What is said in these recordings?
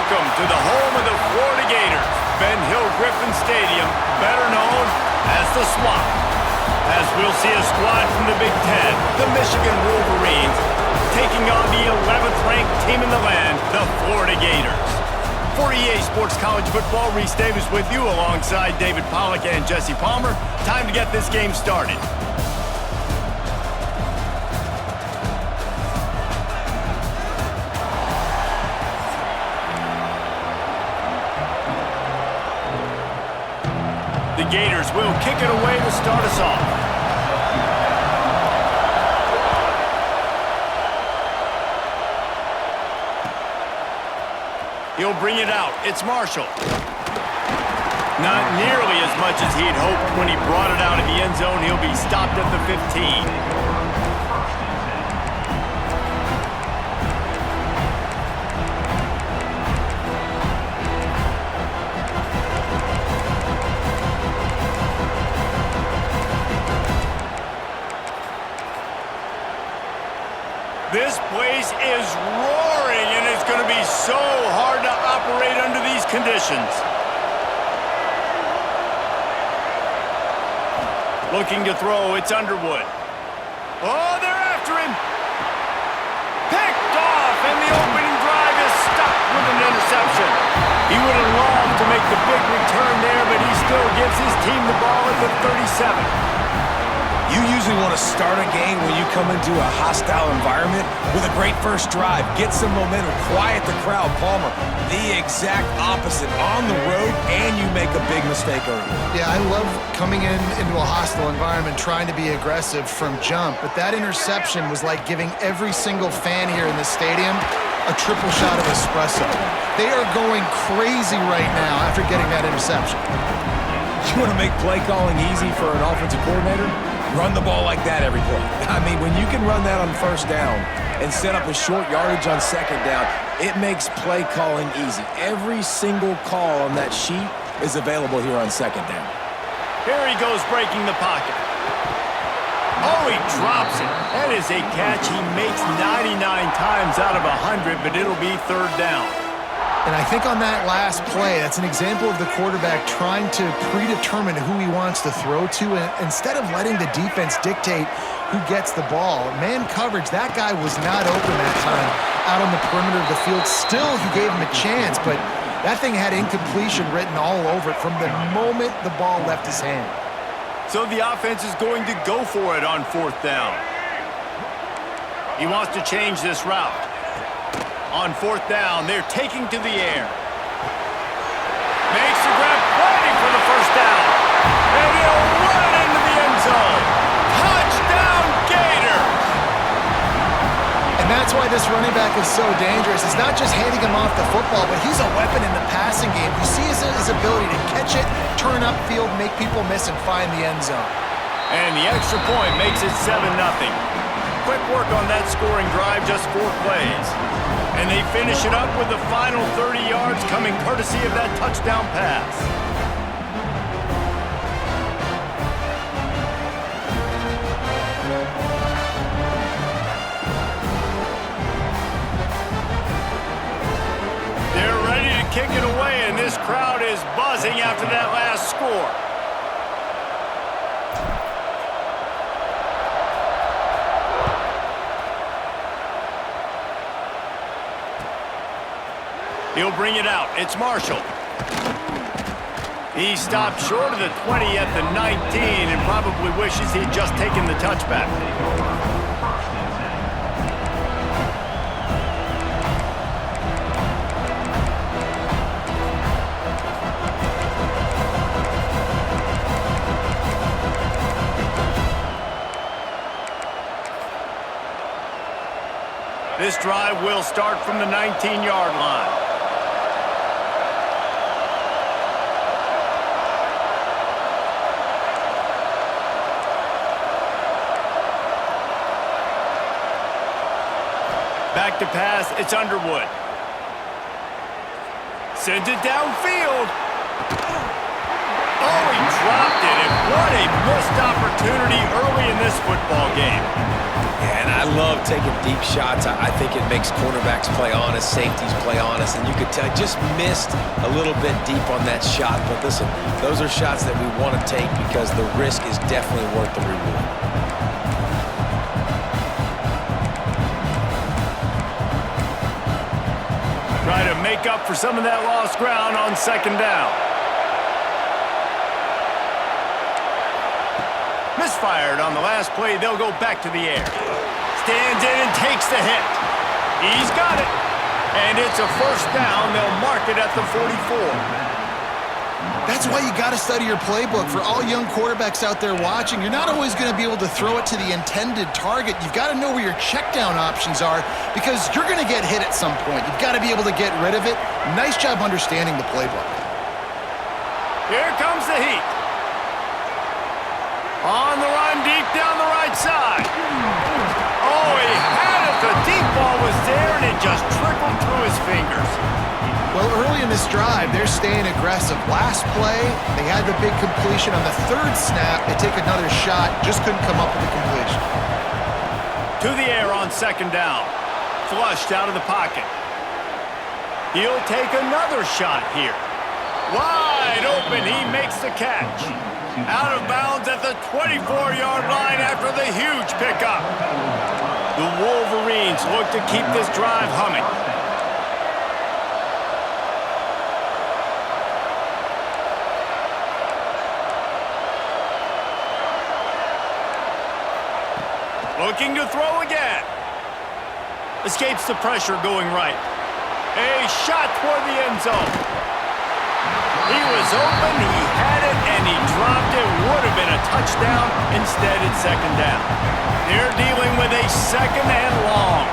Welcome to the home of the Florida Gators, Ben Hill Griffin Stadium, better known as the Swamp. As we'll see a squad from the Big Ten, the Michigan Wolverines, taking on the 11th-ranked team in the land, the Florida Gators. For EA Sports College Football, Reese Davis with you alongside David Pollack and Jesse Palmer. Time to get this game started. The Gators will kick it away to start us off. He'll bring it out. It's Marshall. Not nearly as much as he'd hoped when he brought it out of the end zone. He'll be stopped at the 15. This place is roaring, and it's going to be so hard to operate under these conditions. Looking to throw, it's Underwood. Oh, they're after him. Picked off, and the opening drive is stuck with an interception. He would have loved to make the big return there, but he still gives his team the ball at the 37. You usually want to start a game when you come into a hostile environment with a great first drive. Get some momentum, quiet the crowd. Palmer, the exact opposite. On the road, and you make a big mistake early. Yeah, I love coming into a hostile environment, trying to be aggressive from jump. But that interception was like giving every single fan here in the stadium a triple shot of espresso. They are going crazy right now after getting that interception. You want to make play calling easy for an offensive coordinator? Run the ball like that every play. I mean, when you can run that on first down and set up a short yardage on second down, it makes play calling easy. Every single call on that sheet is available here on second down. Here he goes breaking the pocket. Oh, he drops it. That is a catch he makes 99 times out of 100, but it'll be third down. And I think on that last play, that's an example of the quarterback trying to predetermine who he wants to throw to, and instead of letting the defense dictate who gets the ball. Man coverage, that guy was not open that time out on the perimeter of the field. Still, he gave him a chance, but that thing had incompletion written all over it from the moment the ball left his hand. So the offense is going to go for it on fourth down. He wants to change this route. On fourth down, they're taking to the air. Makes the grab, plenty for the first down. And he'll run it into the end zone. Touchdown, Gators! And that's why this running back is so dangerous. It's not just handing him off the football, but he's a weapon in the passing game. You see his ability to catch it, turn upfield, make people miss, and find the end zone. And the extra point makes it 7-0. Quick work on that scoring drive, just 4 plays. And they finish it up with the final 30 yards coming courtesy of that touchdown pass. They're ready to kick it away, and this crowd is buzzing after that last score. He'll bring it out. It's Marshall. He stopped short of the 20 at the 19 and probably wishes he'd just taken the touchback. This drive will start from the 19-yard line. Back to pass, it's Underwood. Sends it downfield. Oh, he dropped it, and what a missed opportunity early in this football game. Yeah, and I love taking deep shots. I think it makes cornerbacks play honest, safeties play honest, and you could tell just missed a little bit deep on that shot. But listen, those are shots that we want to take because the risk is definitely worth the reward. Try to make up for some of that lost ground on second down. Misfired on the last play. They'll go back to the air. Stands in and takes the hit. He's got it. And it's a first down. They'll mark it at the 44. That's why you got to study your playbook. For all young quarterbacks out there watching, you're not always going to be able to throw it to the intended target. You've got to know where your check down options are because you're going to get hit at some point. You've got to be able to get rid of it. Nice job understanding the playbook. Here comes the heat. On the run, deep down the right side. Oh, he had it. The deep ball was there, and it just trickled through his fingers. Well, early in this drive, they're staying aggressive. Last play, they had the big completion. On the third snap, they take another shot. Just couldn't come up with the completion. To the air on second down. Flushed out of the pocket. He'll take another shot here. Wide open, he makes the catch. Out of bounds at the 24-yard line after the huge pickup. The Wolverines look to keep this drive humming. Looking to throw again. Escapes the pressure going right. A shot toward the end zone. He was open, he had it, and he dropped it. Would have been a touchdown. Instead, it's second down. They're dealing with a second and long.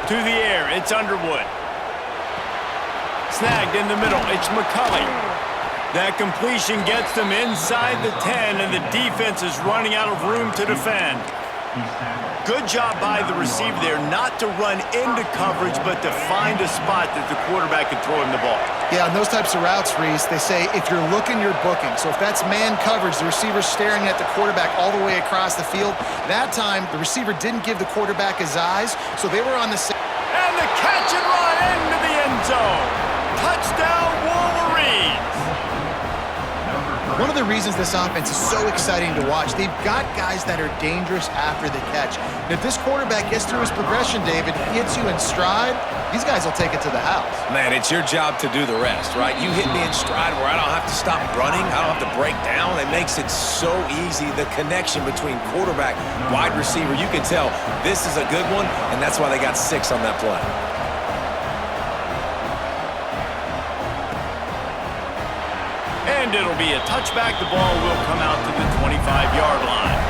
To the air, it's Underwood. Snagged in the middle, it's McCulley. That completion gets them inside the 10, and the defense is running out of room to defend. Good job by the receiver there not to run into coverage, but to find a spot that the quarterback can throw him the ball. Yeah, on those types of routes, Reese, they say if you're looking, you're booking. So if that's man coverage, the receiver's staring at the quarterback all the way across the field. That time, the receiver didn't give the quarterback his eyes, so they were on the same. And the catch and run into the end zone. Touchdown, Wolverines. One of the reasons this offense is so exciting to watch, they've got guys that are dangerous after the catch. And if this quarterback gets through his progression, David, hits you in stride, these guys will take it to the house. Man, it's your job to do the rest, right? You hit me in stride where I don't have to stop running. I don't have to break down. It makes it so easy. The connection between quarterback, wide receiver, you can tell this is a good one, and that's why they got 6 on that play. And it'll be a touchback. The ball will come out to the 25-yard line.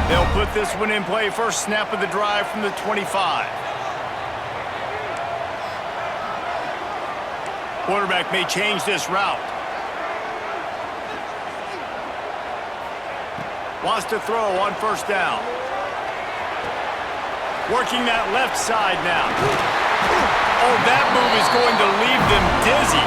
They'll put this one in play. First snap of the drive from the 25. Quarterback may change this route. Wants to throw on first down. Working that left side now. Oh, that move is going to leave them dizzy.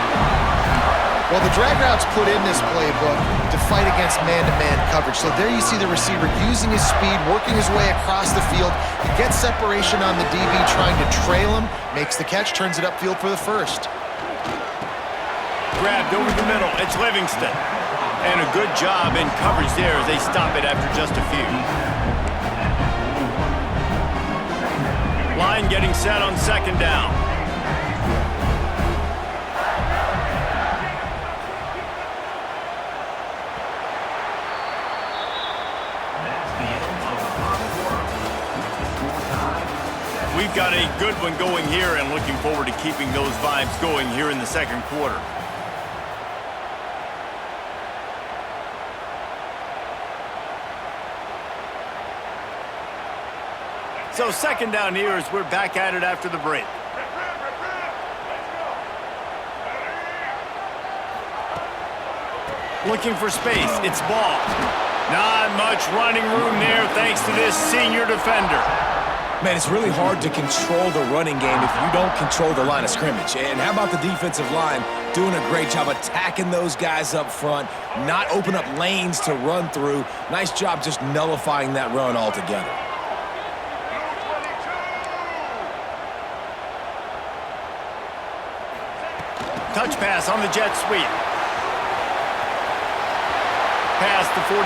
Well, the drag route's put in this playbook to fight against man-to-man coverage. So there you see the receiver using his speed, working his way across the field. He gets separation on the DB, trying to trail him, makes the catch, turns it upfield for the first. Grabbed over the middle. It's Livingston. And a good job in coverage there as they stop it after just a few. Line getting set on second down. We've got a good one going here and looking forward to keeping those vibes going here in the second quarter. So second down here as we're back at it after the break. Looking for space. It's ball. Not much running room there thanks to this senior defender. Man, it's really hard to control the running game if you don't control the line of scrimmage. And how about the defensive line doing a great job attacking those guys up front, not open up lanes to run through. Nice job just nullifying that run altogether. Touch pass on the jet sweep. Pass to 45.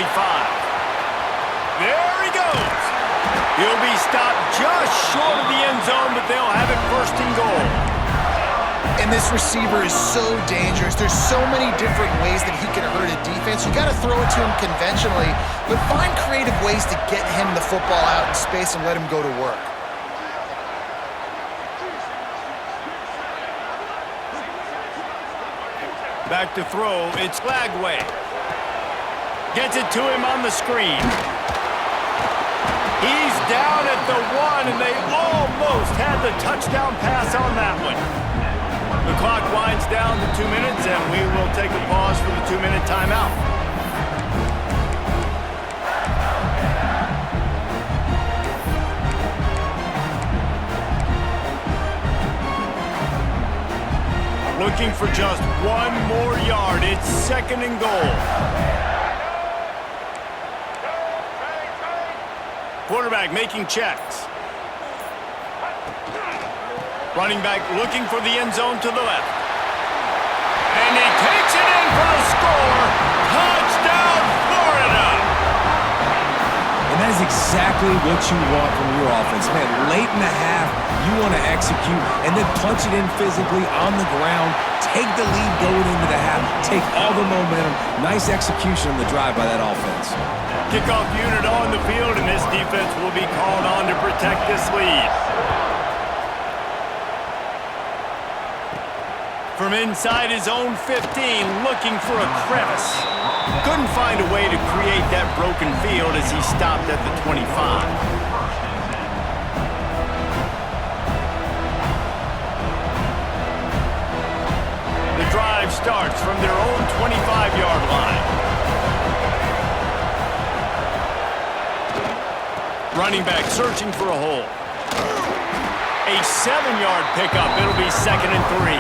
There he goes. He'll be stopped just short of the end zone, but they'll have it first and goal. And this receiver is so dangerous. There's so many different ways that he can hurt a defense. You got to throw it to him conventionally, but find creative ways to get him the football out in space and let him go to work. Back to throw, it's Lagway. Gets it to him on the screen. He's down at the 1, and they almost had the touchdown pass on that one. The clock winds down to 2 minutes, and we will take a pause for the 2-minute timeout. Looking for just one more yard. It's second and goal. Quarterback making checks. Running back looking for the end zone to the left. And he takes it in for the score. Touchdown, Florida! And that is exactly what you want from your offense. Man, late in the half, you want to execute and then punch it in physically on the ground. Take the lead going into the half. Take all the momentum. Nice execution on the drive by that offense. Kickoff unit on the field, and this defense will be called on to protect this lead. From inside his own 15, looking for a crevice. Couldn't find a way to create that broken field as he stopped at the 25. The drive starts from their own 25-yard line. Running back searching for a hole. A 7-yard pickup. It'll be second and 3.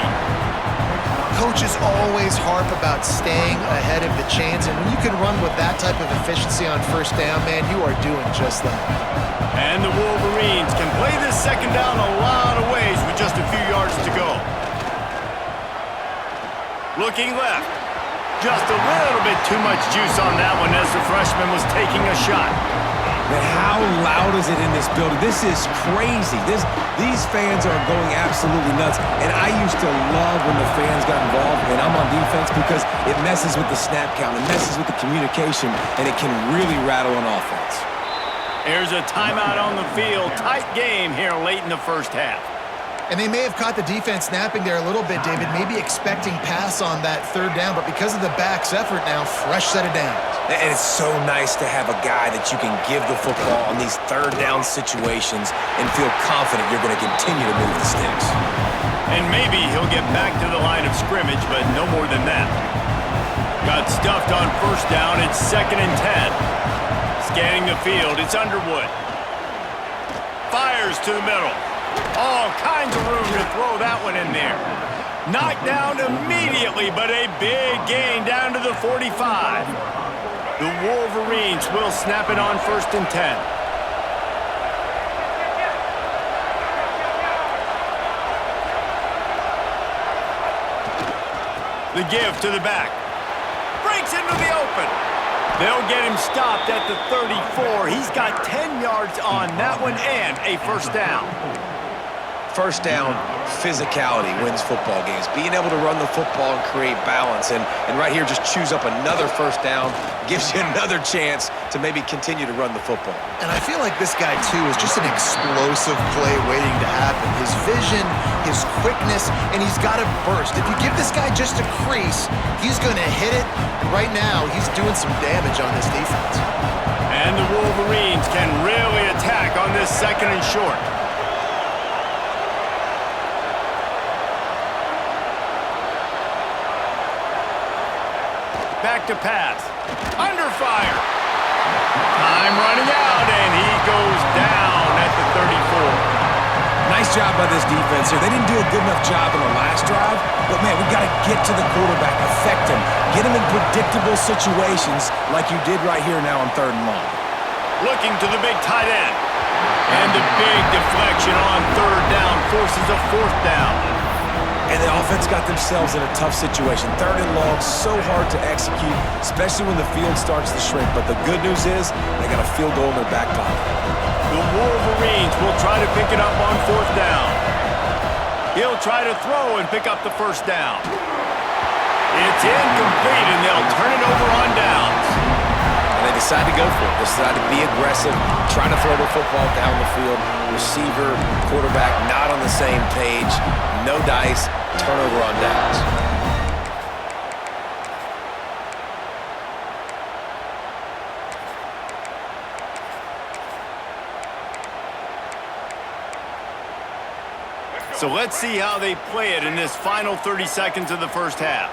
Coaches always harp about staying ahead of the chains, and when you can run with that type of efficiency on first down, man, you are doing just that. And the Wolverines can play this second down a lot of ways with just a few yards to go. Looking left. Just a little bit too much juice on that one as the freshman was taking a shot. Man, how loud is it in this building? This is crazy. These fans are going absolutely nuts. And I used to love when the fans got involved when I'm on defense because it messes with the snap count, it messes with the communication, and it can really rattle an offense. There's a timeout on the field. Tight game here late in the first half. And they may have caught the defense napping there a little bit, David, maybe expecting pass on that third down, but because of the back's effort now, fresh set of downs. And it's so nice to have a guy that you can give the football on these third down situations and feel confident you're going to continue to move the sticks. And maybe he'll get back to the line of scrimmage, but no more than that. Got stuffed on first down. It's second and 10. Scanning the field. It's Underwood. Fires to the middle. All kinds of room to throw that one in there. Knocked down immediately, but a big gain down to the 45. The Wolverines will snap it on first and 10. The give to the back. Breaks into the open. They'll get him stopped at the 34. He's got 10 yards on that one and a first down. First down, physicality wins football games. Being able to run the football and create balance. And right here, just choose up another first down. Gives you another chance to maybe continue to run the football. And I feel like this guy, too, is just an explosive play waiting to happen. His vision, his quickness, and he's got a burst. If you give this guy just a crease, he's going to hit it. And right now, he's doing some damage on this defense. And the Wolverines can really attack on this second and short. Back back to pass. Under fire. Time running out, and he goes down at the 34. Nice job by this defense here. They didn't do a good enough job in the last drive, but, man, we got to get to the quarterback, affect him, get him in predictable situations like you did right here now on 3rd and long. Looking to the big tight end. And the big deflection on 3rd down forces a 4th down. And the offense got themselves in a tough situation. 3rd and long, so hard to execute, especially when the field starts to shrink. But the good news is they got a field goal in their back pocket. The Wolverines will try to pick it up on 4th down. He'll try to throw and pick up the 1st down. It's incomplete, and they'll turn it over on downs. And they decide to go for it. They decide to be aggressive, try to throw the football down the field. Receiver, quarterback, not on the same page. No dice, turnover on downs. So let's see how they play it in this final 30 seconds of the 1st half.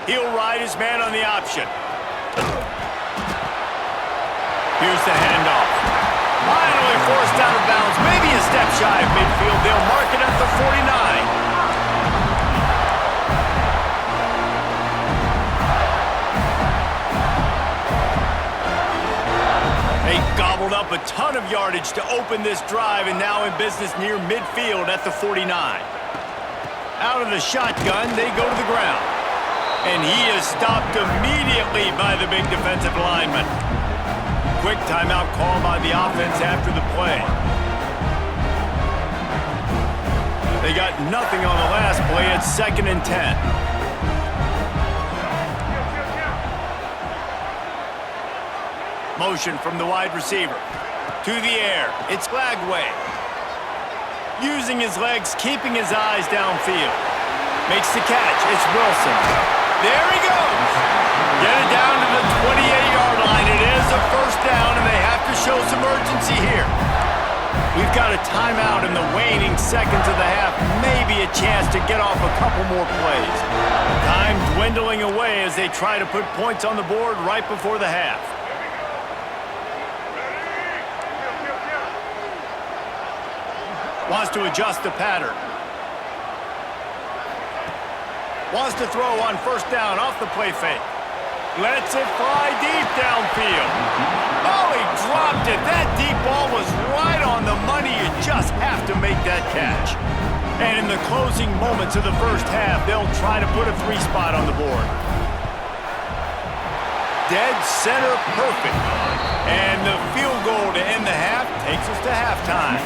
He'll ride his man on the option. Here's the handoff. Finally forced out of bounds, maybe a step shy of midfield. They'll mark it at the 49. They gobbled up a ton of yardage to open this drive, and now in business near midfield at the 49. Out of the shotgun, they go to the ground. And he is stopped immediately by the big defensive lineman. Quick timeout call by the offense after the play. They got nothing on the last play. It's 2nd and 10. Motion from the wide receiver. To the air. It's Lagway. Using his legs, keeping his eyes downfield. Makes the catch. It's Wilson. There he goes. Get it down to the 28-yard line. It is a 1st down, and they have to show some urgency here. We've got a timeout in the waning seconds of the half. Maybe a chance to get off a couple more plays. Time dwindling away as they try to put points on the board right before the half. Wants to adjust the pattern. Wants to throw on 1st down off the play fake. Lets it fly deep downfield. Oh, he dropped it. That deep ball was right on the money. You just have to make that catch. And in the closing moments of the 1st half, they'll try to put a 3 spot on the board. Dead center perfect. And the field goal to end the half takes us to halftime.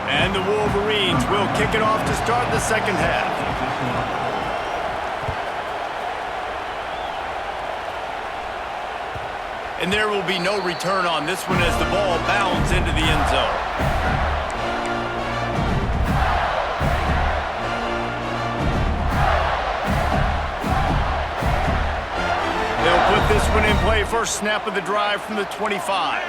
And the Wolverines will kick it off to start the 2nd half. And there will be no return on this one as the ball bounds into the end zone. They'll put this one in play. First snap of the drive from the 25.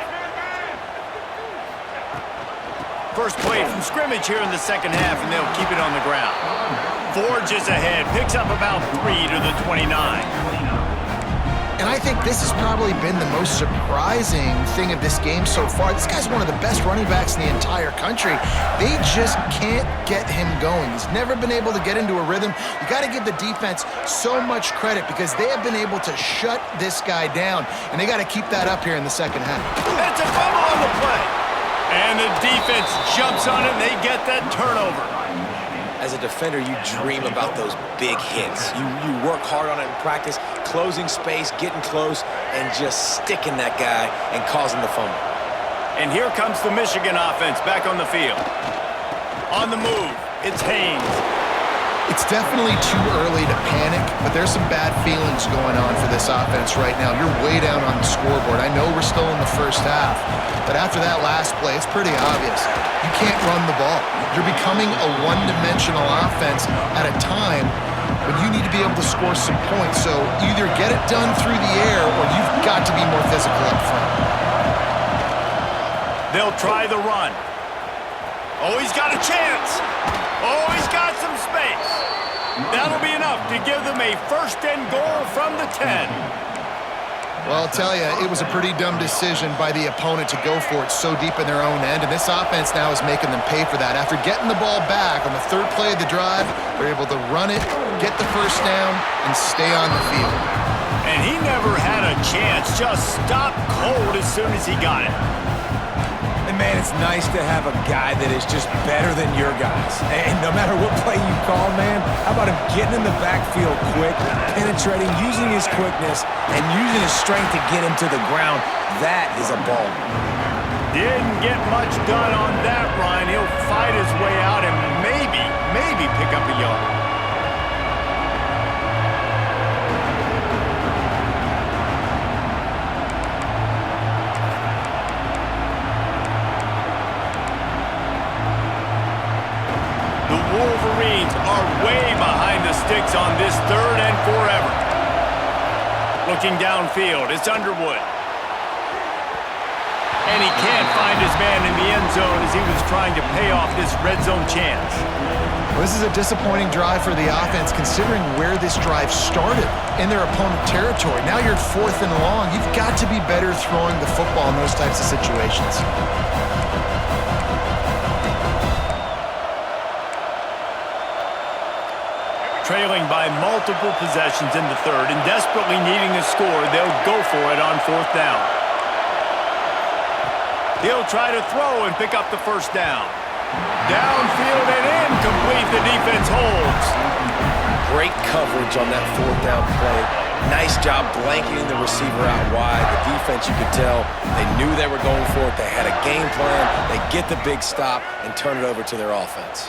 First play from scrimmage here in the 2nd half, and they'll keep it on the ground. Forges ahead, picks up about 3 to the 29. And I think this has probably been the most surprising thing of this game so far. This guy's one of the best running backs in the entire country. They just can't get him going. He's never been able to get into a rhythm. You got to give the defense so much credit because they have been able to shut this guy down, and they got to keep that up here in the 2nd half. It's a fumble on the play. And the defense jumps on it, and they get that turnover. As a defender, you dream about those big hits. You work hard on it in practice, closing space, getting close, and just sticking that guy and causing the fumble. And here comes the Michigan offense back on the field. On the move, it's Haynes. It's definitely too early to panic, but there's some bad feelings going on for this offense right now. You're way down on the scoreboard. I know we're still in the 1st half, but after that last play, it's pretty obvious. You can't run the ball. You're becoming a one-dimensional offense at a time when you need to be able to score some points. So either get it done through the air or you've got to be more physical up front. They'll try the run. Oh, he's got a chance. Oh, he's got some space. That'll be enough to give them a first and goal from the 10. Well, I'll tell you, it was a pretty dumb decision by the opponent to go for it so deep in their own end, and this offense now is making them pay for that. After getting the ball back on the third play of the drive, they're able to run it, get the first down, and stay on the field. And he never had a chance, just stopped cold as soon as he got it. And, man, it's nice to have a guy that is just better than your guys. And no matter what play you call, man, how about him getting in the backfield quick, penetrating, using his quickness, and using his strength to get him to the ground? That is a ball. Didn't get much done on that run. He'll fight his way out and maybe pick up a yard. Wolverines are way behind the sticks on this third and forever. Looking downfield, it's Underwood. And he can't find his man in the end zone as he was trying to pay off this red zone chance. Well, this is a disappointing drive for the offense considering where this drive started, in their opponent territory. Now you're at 4th and long. You've got to be better throwing the football in those types of situations. Trailing by multiple possessions in the third and desperately needing a score, they'll go for it on 4th down. He'll try to throw and pick up the first down. Downfield and incomplete, the defense holds. Great coverage on that 4th down play. Nice job blanketing the receiver out wide. The defense, you could tell, they knew they were going for it. They had a game plan. They get the big stop and turn it over to their offense.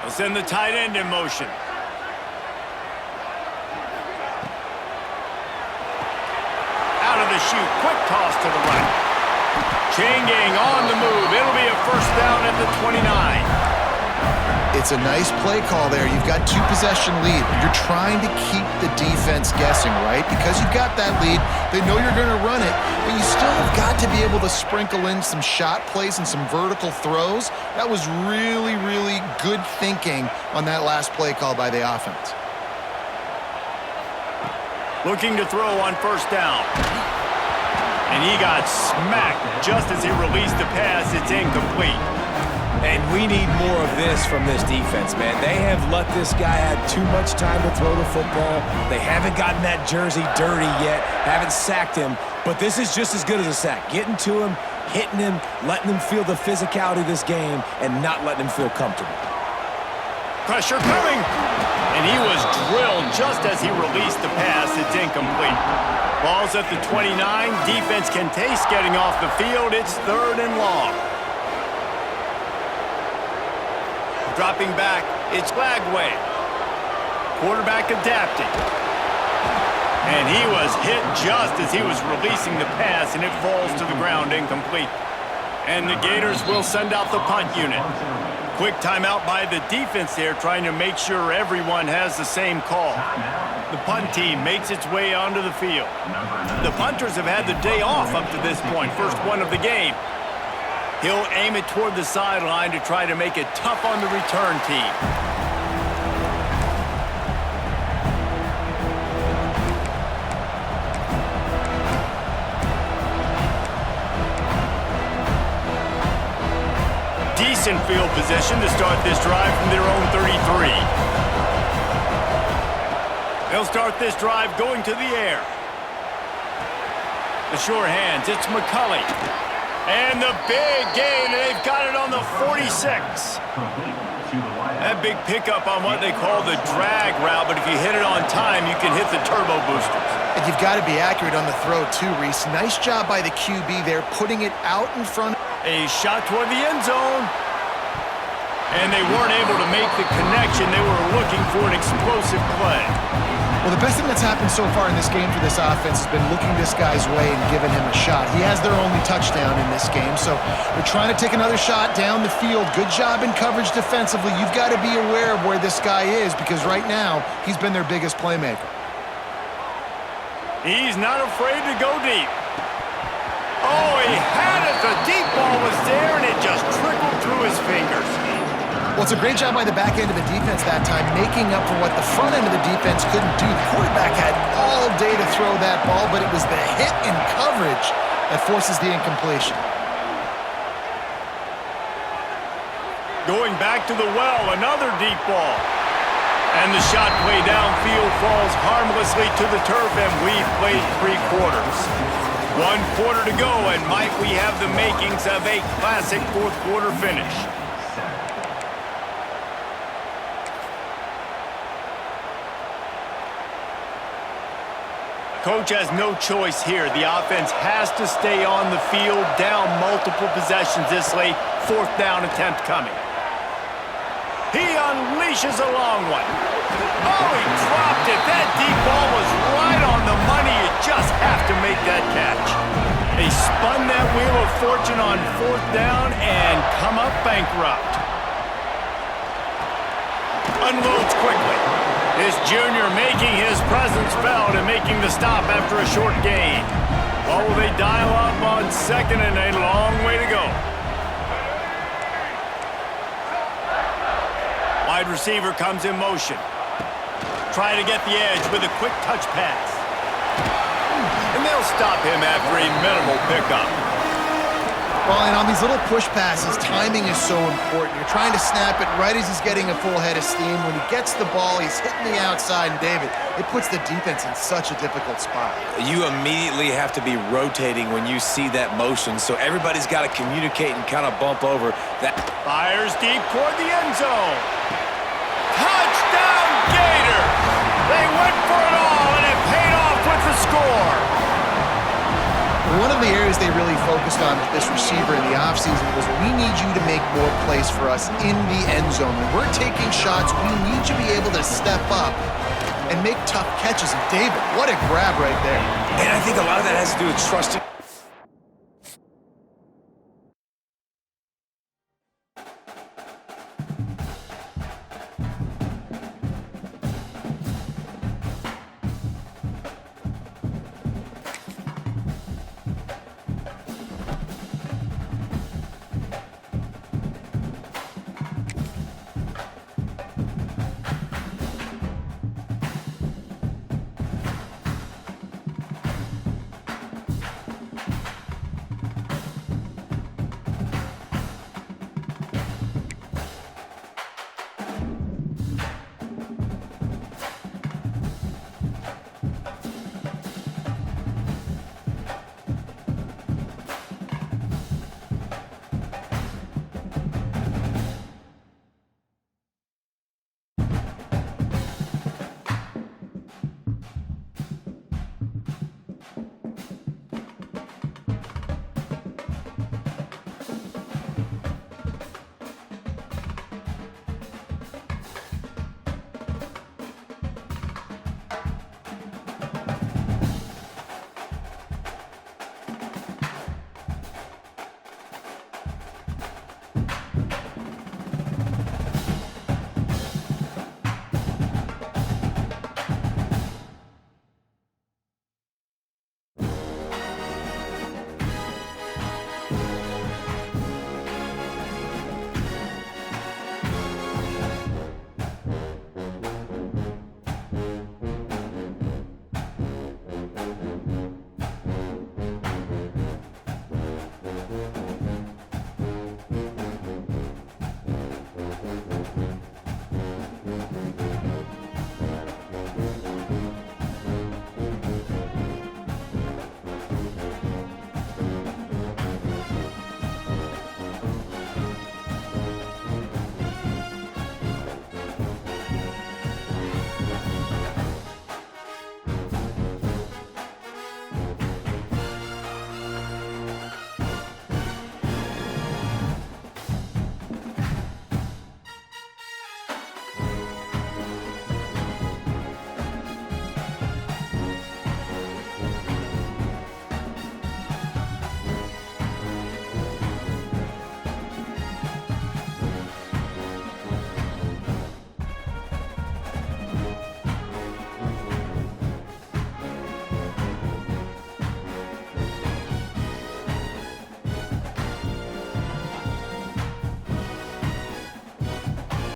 They'll send the tight end in motion. Out of the chute, quick toss to the right. Chain gang on the move. It'll be a first down at the 29. It's a nice play call there. You've got 2-possession lead. You're trying to keep the defense guessing, right? Because you've got that lead, they know you're going to run it, but you still have got to be able to sprinkle in some shot plays and some vertical throws. That was really, really good thinking on that last play call by the offense. Looking to throw on first down. And he got smacked just as he released the pass. It's incomplete. And we need more of this from this defense, man. They have let this guy have too much time to throw the football. They haven't gotten that jersey dirty yet, haven't sacked him, but this is just as good as a sack. Getting to him, hitting him, letting him feel the physicality of this game, and not letting him feel comfortable. Pressure coming, and he was drilled just as he released the pass. It's incomplete. Ball's at the 29. Defense can taste getting off the field. It's 3rd and long. Dropping back, it's Lagway. Quarterback adapting. And he was hit just as he was releasing the pass, and it falls to the ground incomplete. And the Gators will send out the punt unit. Quick timeout by the defense there, trying to make sure everyone has the same call. The punt team makes its way onto the field. The punters have had the day off up to this point, first one of the game. He'll aim it toward the sideline to try to make it tough on the return team. Decent field position to start this drive from their own 33. They'll start this drive going to the air. The sure hands, it's McCulley. And the big gain, and they've got it on the 46. That big pickup on what they call the drag route, but if you hit it on time, you can hit the turbo boosters. And you've got to be accurate on the throw too, Reese. Nice job by the QB there, putting it out in front. A shot toward the end zone. And they weren't able to make the connection. They were looking for an explosive play. Well, the best thing that's happened so far in this game for this offense has been looking this guy's way and giving him a shot. He has their only touchdown in this game, so they're trying to take another shot down the field. Good job in coverage defensively. You've got to be aware of where this guy is because right now he's been their biggest playmaker. He's not afraid to go deep. Oh, he had it. The deep ball was there, and it just trickled through his fingers. Well, it's a great job by the back end of the defense that time, making up for what the front end of the defense couldn't do. The quarterback had all day to throw that ball, but it was the hit and coverage that forces the incompletion. Going back to the well, another deep ball. And the shot play downfield falls harmlessly to the turf, and we've played 3 quarters. 1 quarter to go, and might we have the makings of a classic 4th quarter finish. Coach has no choice here. The offense has to stay on the field, down multiple possessions this late. 4th down attempt coming. He unleashes a long one. Oh, he dropped it. That deep ball was right on the money. You just have to make that catch. They spun that wheel of fortune on 4th down and come up bankrupt. Unloads quickly. This junior making his presence felt and making the stop after a short gain. Oh, they dial up on 2nd and a long way to go. Wide receiver comes in motion. Try to get the edge with a quick touch pass. And they'll stop him after a minimal pickup. Well, and on these little push passes, timing is so important. You're trying to snap it right as he's getting a full head of steam. When he gets the ball, he's hitting the outside, and David, it puts the defense in such a difficult spot. You immediately have to be rotating when you see that motion, so everybody's got to communicate and kind of bump over that. Fires deep toward the end zone. Touchdown, Gators! They went for it all, and it paid off with the score. One of the areas they really focused on with this receiver in the offseason was, we need you to make more plays for us in the end zone. When we're taking shots, we need you to be able to step up and make tough catches. And David, what a grab right there. And I think a lot of that has to do with trusting.